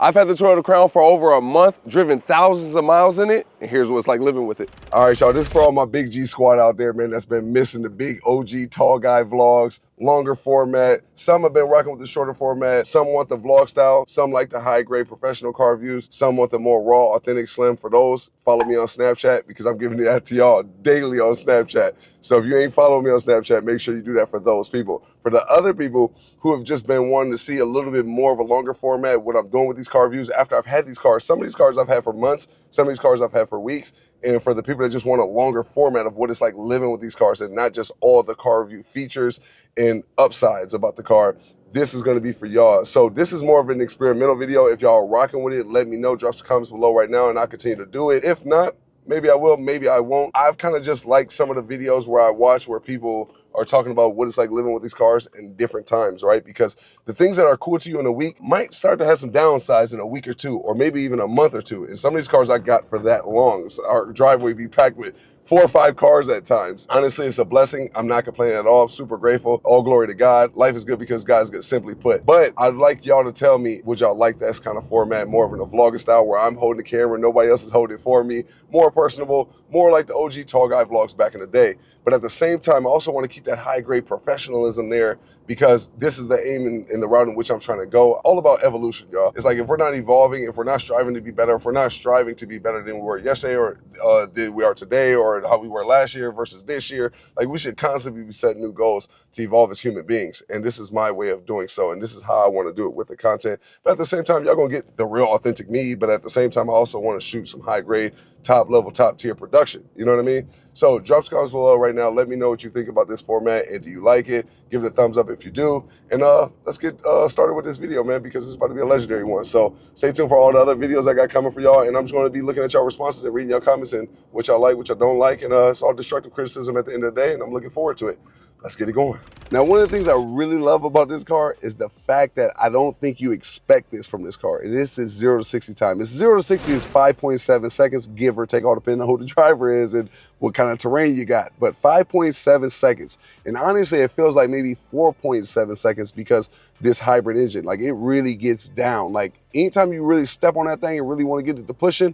I've had the Toyota Crown for over a month, driven thousands of miles in it, and here's what it's like living with it. All right, y'all, this is for all my Big G squad out there, man, that's been missing the big OG tall guy vlogs, longer format. Some have been rocking with the shorter format. Some want the vlog style. Some like the high-grade professional car views. Some want the more raw, authentic, slim. For those, follow me on Snapchat because I'm giving that to y'all daily on Snapchat. So if you ain't following me on Snapchat, make sure you do that for those people. For the other people who have just been wanting to see a little bit more of a longer format, what I'm doing with these car views after I've had these cars. Some of these cars I've had for months. Some of these cars I've had for weeks. And for the people that just want a longer format of what it's like living with these cars and not just all the car review features and upsides about the car, this is gonna be for y'all. So this is more of an experimental video. If y'all are rocking with it, let me know. Drop some comments below right now and I'll continue to do it. If not, maybe I will, maybe I won't. I've kind of just liked some of the videos where I watch where people are talking about what it's like living with these cars in different times, right? Because the things that are cool to you in a week might start to have some downsides in a week or two, or maybe even a month or two. And some of these cars I got for that long. So our driveway be packed with 4 or 5 cars at times. Honestly, it's a blessing. I'm not complaining at all. I'm super grateful. All glory to God. Life is good because God's good, simply put. But I'd like y'all to tell me, would y'all like that kind of format, more of a vlogger style where I'm holding the camera, nobody else is holding it for me, more personable, more like the OG tall guy vlogs back in the day. But at the same time, I also want to keep that high grade professionalism there because this is the aim in the route in which I'm trying to go. All about evolution, y'all. It's like if we're not evolving, if we're not striving to be better, if we're not striving to be better than we were yesterday or than we are today or how we were last year versus this year, like we should constantly be setting new goals to evolve as human beings. And this is my way of doing so. And this is how I want to do it with the content. But at the same time, y'all gonna get the real authentic me. But at the same time, I also want to shoot some high grade, top level, top tier production. You know what I mean? So drop some comments below right now. Let me know what you think about this format and do you like it? Give it a thumbs up if you do. And let's get started with this video, man, because it's about to be a legendary one. So stay tuned for all the other videos I got coming for y'all. And I'm just going to be looking at y'all responses and reading y'all comments and what y'all like, what y'all don't like. And it's all destructive criticism at the end of the day. And I'm looking forward to it. Let's get it going. Now, one of the things I really love about this car is the fact that I don't think you expect this from this car. And this is 0 to 60 time. It's 0 to 60 is 5.7 seconds, give or take, all depending on who the driver is and what kind of terrain you got. But 5.7 seconds. And honestly, it feels like maybe 4.7 seconds because this hybrid engine, like it really gets down. Like anytime you really step on that thing and really want to get it to pushing,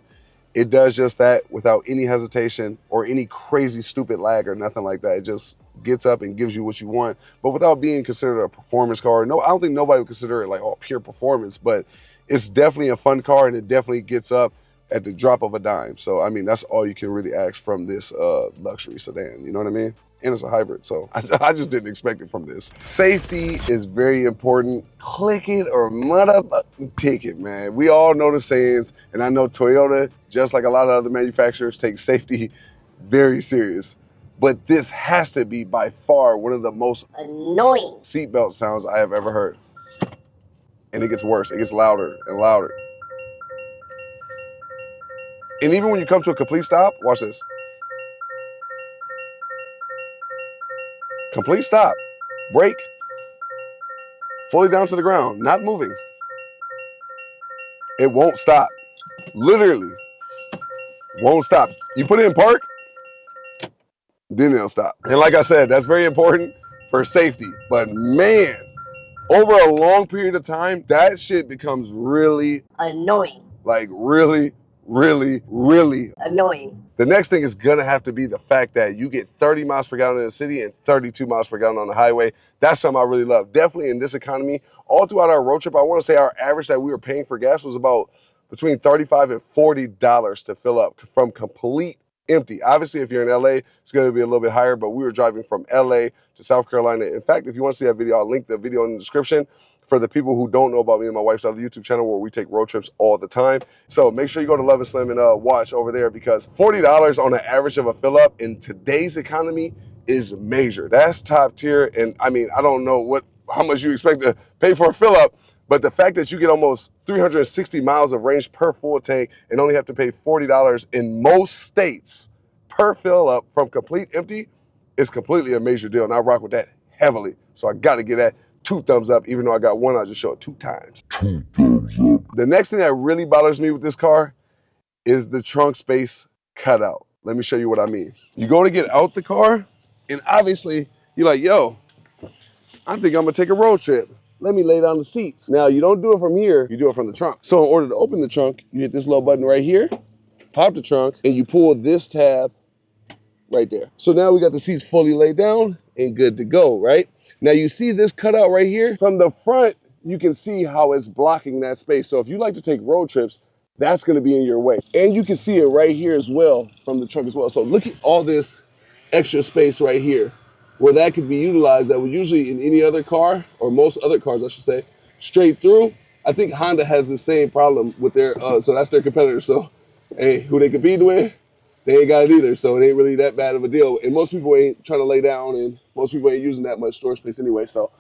it does just that without any hesitation or any crazy stupid lag or nothing like that. It just gets up and gives you what you want, but without being considered a performance car. No, I don't think nobody would consider it like all pure performance, but it's definitely a fun car and it definitely gets up at the drop of a dime. So, I mean, that's all you can really ask from this luxury sedan, you know what I mean? And it's a hybrid, so I just didn't expect it from this. Safety is very important. Click it or motherfucking tick it, man. We all know the sayings, and I know Toyota, just like a lot of other manufacturers, take safety very serious. But this has to be by far one of the most annoying seatbelt sounds I have ever heard. And it gets worse, it gets louder and louder. And even when you come to a complete stop, watch this. Complete stop, brake, fully down to the ground, not moving. It won't stop, literally won't stop. You put it in park, then it'll stop. And like I said, that's very important for safety. But man, over a long period of time, that shit becomes really annoying. Like really, really, really annoying. The next thing is gonna have to be the fact that you get 30 miles per gallon in the city and 32 miles per gallon on the highway. That's something I really love. Definitely in this economy, all throughout our road trip, I wanna say our average that we were paying for gas was about between $35 and $40 to fill up from complete empty. Obviously, if you're in LA, it's gonna be a little bit higher, but we were driving from LA to South Carolina. In fact, if you wanna see that video, I'll link the video in the description for the people who don't know about me and my wife's other YouTube channel where we take road trips all the time. So make sure you go to Love and Slim and watch over there because $40 on the average of a fill up in today's economy is major. That's top tier. And I mean, I don't know how much you expect to pay for a fill up, but the fact that you get almost 360 miles of range per full tank and only have to pay $40 in most states per fill up from complete empty is completely a major deal. And I rock with that heavily. So I gotta get that 2 thumbs up, even though I got 1, I just show it 2 times. 2 thumbs up. The next thing that really bothers me with this car is the trunk space cutout. Let me show you what I mean. You go to get out the car, and obviously you're like, yo, I think I'm gonna take a road trip. let me lay down the seats. Now, you don't do it from here, you do it from the trunk. So in order to open the trunk, you hit this little button right here, pop the trunk, and you pull this tab right there. So now we got the seats fully laid down and good to go, right? Now you see this cutout right here? From the front, you can see how it's blocking that space. So if you like to take road trips, that's gonna be in your way. And you can see it right here as well from the trunk as well. So look at all this extra space right here where that could be utilized that would usually in any other car, or most other cars I should say, straight through. I think Honda has the same problem with their, so that's their competitor. So, hey, who they compete with? They ain't got it either, so it ain't really that bad of a deal. And most people ain't trying to lay down, and most people ain't using that much storage space anyway. So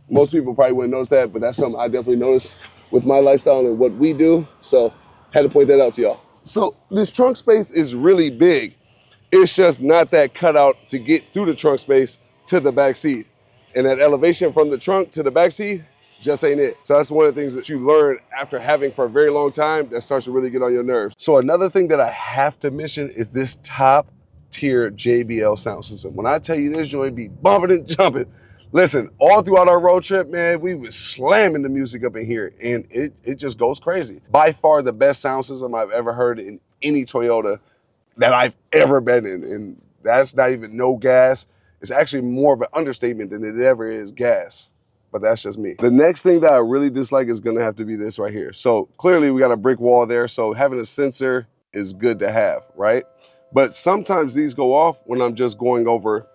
most people probably wouldn't notice that, but that's something I definitely noticed with my lifestyle and what we do. So had to point that out to y'all. So this trunk space is really big. It's just not that cutout to get through the trunk space to the back seat. And that elevation from the trunk to the back seat just ain't it. So that's one of the things that you learn after having for a very long time that starts to really get on your nerves. So another thing that I have to mention is this top tier JBL sound system. When I tell you this joint be bumping and jumping, listen, all throughout our road trip, man, we was slamming the music up in here and it just goes crazy. By far the best sound system I've ever heard in any Toyota that I've ever been in. And that's not even no gas. It's actually more of an understatement than it ever is gas. But that's just me. The next thing that I really dislike is gonna have to be this right here. So clearly we got a brick wall there, so having a sensor is good to have, right? But sometimes these go off when I'm just going over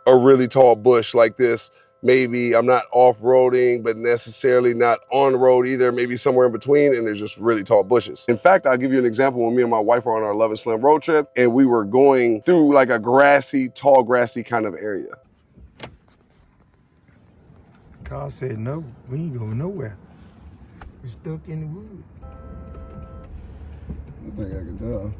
a really tall bush like this. Maybe I'm not off-roading, but necessarily not on road either, maybe somewhere in between, and there's just really tall bushes. In fact, I'll give you an example. When me and my wife were on our Love and Slim road trip, and we were going through like a grassy, tall grassy kind of area. Carl said, no, we ain't going nowhere. We're stuck in the woods. I think I can tell.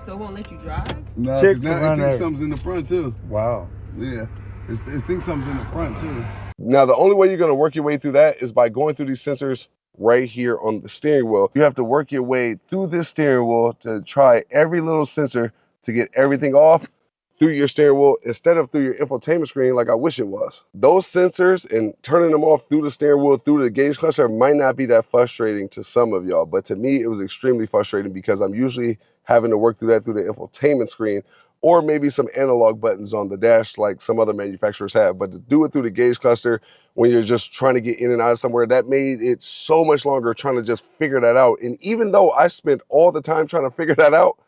So it won't let you drive? No, Check because the now it runner. thinks something's in the front too. Wow. Yeah, it thinks something's in the front too. Now, the only way you're gonna work your way through that is by going through these sensors right here on the steering wheel. You have to work your way through this steering wheel to try every little sensor to get everything off through your steering wheel instead of through your infotainment screen like I wish it was. Those sensors and turning them off through the steering wheel, through the gauge cluster might not be that frustrating to some of y'all, but to me, it was extremely frustrating because I'm usually having to work through that through the infotainment screen or maybe some analog buttons on the dash like some other manufacturers have. But to do it through the gauge cluster when you're just trying to get in and out of somewhere, that made it so much longer trying to just figure that out. And even though I spent all the time trying to figure that out,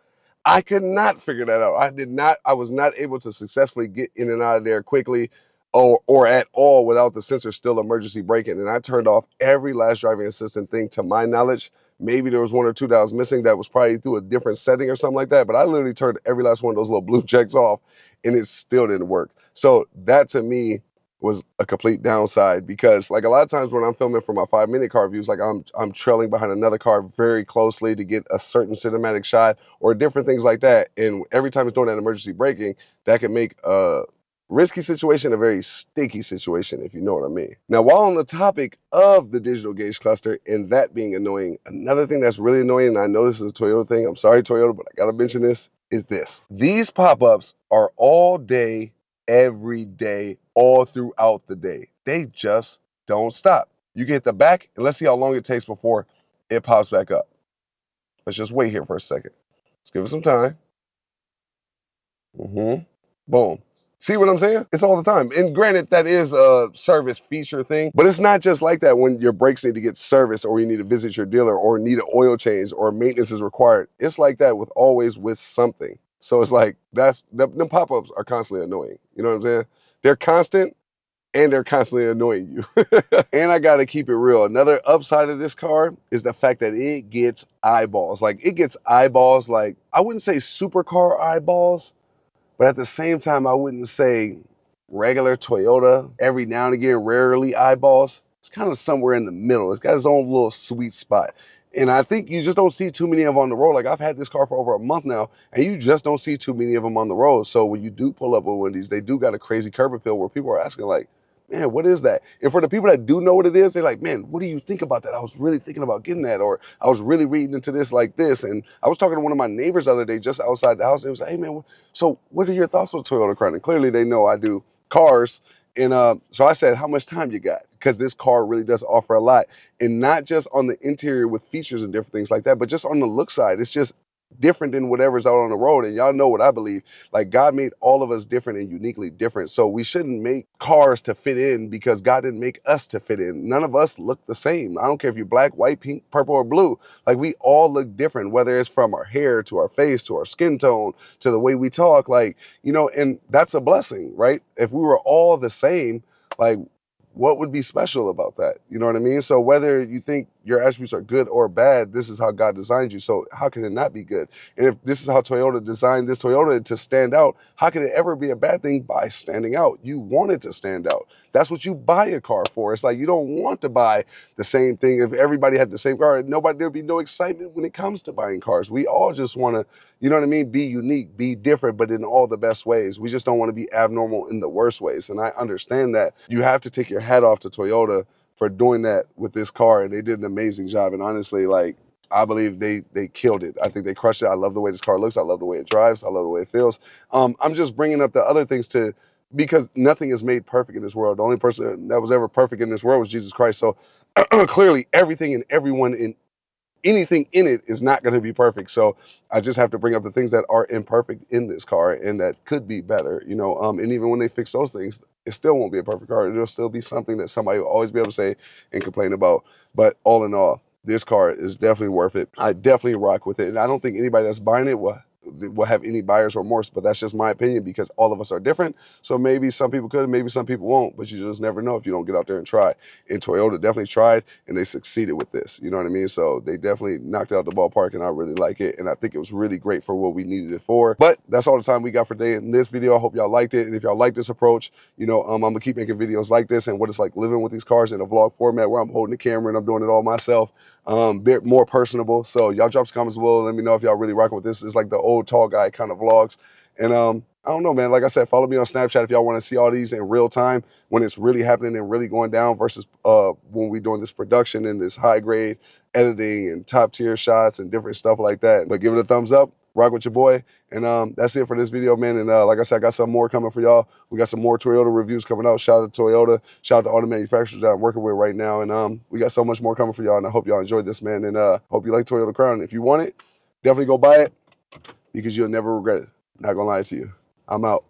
I could not figure that out. I was not able to successfully get in and out of there quickly or at all without the sensor still emergency braking. And I turned off every last driving assistant thing to my knowledge. Maybe there was one or two that I was missing that was probably through a different setting or something like that. But I literally turned every last one of those little blue checks off and it still didn't work. So that to me was a complete downside because like a lot of times when I'm filming for my 5-minute car reviews, like I'm trailing behind another car very closely to get a certain cinematic shot or different things like that. And every time it's doing that emergency braking, that can make a risky situation a very sticky situation, if you know what I mean. Now, while on the topic of the digital gauge cluster and that being annoying, another thing that's really annoying, and I know this is a Toyota thing, I'm sorry Toyota, but I gotta mention this, is this. These pop-ups are all day, every day, all throughout the day. They just don't stop. You get the back, and let's see how long it takes before it pops back up. Let's just wait here for a second. Let's give it some time. Boom. See what I'm saying? It's all the time. And granted, that is a service feature thing, but it's not just like that when your brakes need to get serviced or you need to visit your dealer or need an oil change or maintenance is required. It's like that with something. So it's like, them pop-ups are constantly annoying. You know what I'm saying? They're constant and they're constantly annoying you. And I gotta keep it real. Another upside of this car is the fact that it gets eyeballs. Like it gets eyeballs, like I wouldn't say supercar eyeballs, but at the same time, I wouldn't say regular Toyota, every now and again, rarely eyeballs. It's kind of somewhere in the middle. It's got its own little sweet spot. And I think you just don't see too many of them on the road. Like I've had this car for over a month now, and you just don't see too many of them on the road. So when you do pull up with one of these, they do got a crazy curb appeal where people are asking like, man, what is that? And for the people that do know what it is, they're like, man, what do you think about that? I was really thinking about getting that, or I was really reading into this like this. And I was talking to one of my neighbors the other day just outside the house. And it was like, hey, man, so what are your thoughts on Toyota Crown? And clearly they know I do cars. And so I said, how much time you got? Because this car really does offer a lot. And not just on the interior with features and different things like that, but just on the look side. It's just different than whatever's out on the road. And y'all know what I believe. Like, God made all of us different and uniquely different. So we shouldn't make cars to fit in because God didn't make us to fit in. None of us look the same. I don't care if you're black, white, pink, purple, or blue. Like, we all look different, whether it's from our hair to our face to our skin tone to the way we talk. Like, you know, and that's a blessing, right? If we were all the same, like, what would be special about that? You know what I mean? So whether you think your attributes are good or bad, this is how God designed you. So how can it not be good? And if this is how Toyota designed this Toyota to stand out, how can it ever be a bad thing by standing out? You want it to stand out. That's what you buy a car for. It's like, you don't want to buy the same thing. If everybody had the same car, there'd be no excitement when it comes to buying cars. We all just want to, you know what I mean, be unique, be different, but in all the best ways. We just don't want to be abnormal in the worst ways. And I understand that. You have to take your hat off to Toyota for doing that with this car, and they did an amazing job. And honestly, like, I believe they killed it. I think they crushed it. I love the way this car looks. I love the way it drives. I love the way it feels. I'm just bringing up the other things because nothing is made perfect in this world. The only person that was ever perfect in this world was Jesus Christ. So clearly everything and everyone in anything in it is not going to be perfect. So I just have to bring up the things that are imperfect in this car and that could be better, you know. And even when they fix those things, it still won't be a perfect car. It'll still be something that somebody will always be able to say and complain about. But all in all, this car is definitely worth it. I definitely rock with it. And I don't think anybody that's buying it will have any buyer's remorse, but that's just my opinion because all of us are different. So maybe some people could, maybe some people won't, but you just never know if you don't get out there and try. And Toyota definitely tried, and they succeeded with this. You know what I mean? So they definitely knocked out the ballpark, and I really like it. And I think it was really great for what we needed it for. But that's all the time we got for today in this video. I hope y'all liked it. And if y'all like this approach, you know, I'm gonna keep making videos like this and what it's like living with these cars in a vlog format where I'm holding the camera and I'm doing it all myself. Bit more personable. So y'all drop some comments below. Let me know if y'all really rocking with this. It's like the old tall guy kind of vlogs. And I don't know, man. Like I said, follow me on Snapchat if y'all want to see all these in real time when it's really happening and really going down versus when we doing this production and this high grade editing and top tier shots and different stuff like that. But give it a thumbs up. Rock with your boy. And that's it for this video, man. And like I said, I got some more coming for y'all. We got some more Toyota reviews coming out. Shout out to Toyota. Shout out to all the manufacturers that I'm working with right now. And we got so much more coming for y'all. And I hope y'all enjoyed this, man. And hope you like Toyota Crown. If you want it, definitely go buy it because you'll never regret it. Not gonna lie to you. I'm out.